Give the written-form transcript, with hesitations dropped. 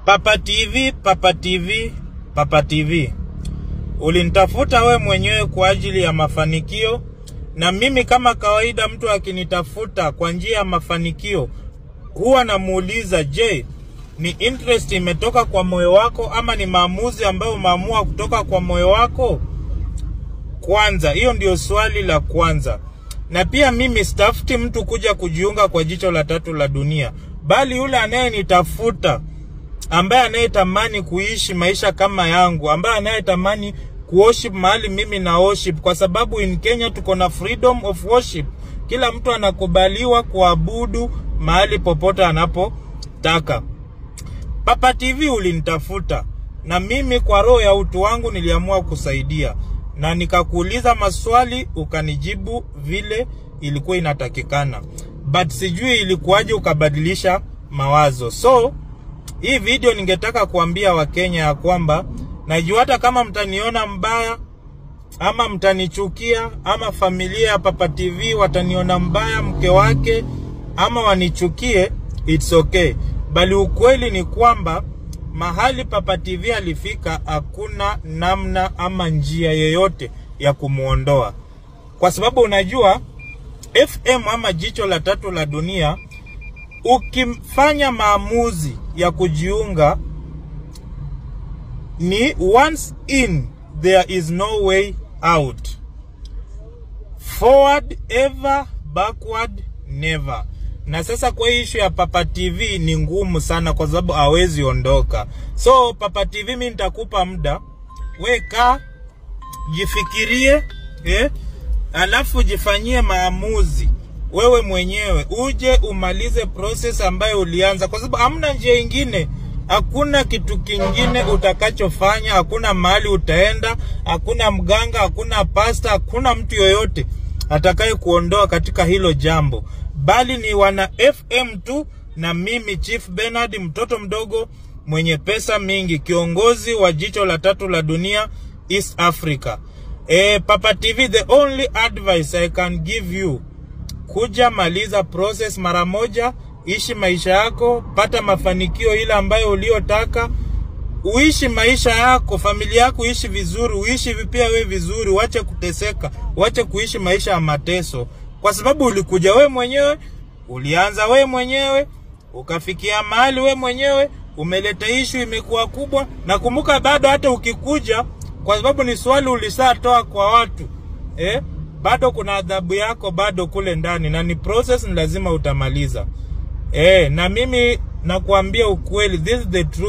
Papa TV. Ulinitafuta we mwenyewe kwa ajili ya mafanikio, na mimi kama kawaida mtu akinitafuta kwa njia ya mafanikio huwa namuuliza, je, ni interest imetoka kwa moyo wako ama ni maamuzi ambayo umeamua kutoka kwa moyo wako? Kwanza, hiyo ndio swali la kwanza. Na pia mimi sitafuti mtu kuja kujiunga kwa jicho la tatu la dunia, bali yule anayenitafuta, ambaye anayetamani kuishi maisha kama yangu, ambaye anayetamani kuworship mahali mimi na worship, kwa sababu in Kenya tuko na freedom of worship. Kila mtu anakubaliwa kuabudu mahali popote anapotaka. Papa TV ulinitafuta, na mimi kwa roho ya utu wangu niliamua kusaidia, na nikakuuliza maswali ukanijibu vile ilikuwa inatakikana. But sijui ilikuwaje ukabadilisha mawazo. So hii video ningetaka kuambia Wakenya ya kwamba najua hata kama mtaniona mbaya ama mtanichukia, ama familia ya Papa TV wataniona mbaya, mke wake, ama wanichukie, it's okay. Bali ukweli ni kwamba mahali Papa TV alifika hakuna namna ama njia yoyote ya kumuondoa. Kwa sababu unajua FM ama jicho la tatu la dunia, ukifanya maamuzi ya kujiunga, ni once in, there is no way out. Forward ever, backward never. Na sasa kwa issue ya Papa TV ni ngumu sana kwa sababu hawezi ondoka. So Papa TV mimi nitakupa muda, weka jifikirie, alafu jifanyie maamuzi wewe mwenyewe, uje umalize process ambayo ulianza, kwa sababu hamna njia nyingine. Hakuna kitu kingine utakachofanya, hakuna mahali utaenda, hakuna mganga, hakuna pasta, hakuna mtu yoyote atakaye kuondoa katika hilo jambo, bali ni wana FM tu na mimi Chief Bernard, mtoto mdogo mwenye pesa mingi, kiongozi wa jicho la tatu la dunia East Africa. Papa TV, the only advice I can give you, kuja maliza process mara moja, ishi maisha yako, pata mafanikio ile ambayo uliotaka, uishi maisha yako, familia yako ishi vizuri, uishi pia wewe vizuri, wache kuteseka, wache kuishi maisha ya mateso, kwa sababu ulikuja wewe mwenyewe, ulianza wewe mwenyewe, ukafikia mahali wewe mwenyewe, umeleta issue imekuwa kubwa, na kumbuka bado hata ukikuja, kwa sababu ni swali ulisatoa kwa watu, bado kuna adhabu yako bado kule ndani, na ni process, ni lazima utamaliza. Na mimi nakuambia ukweli, this is the truth.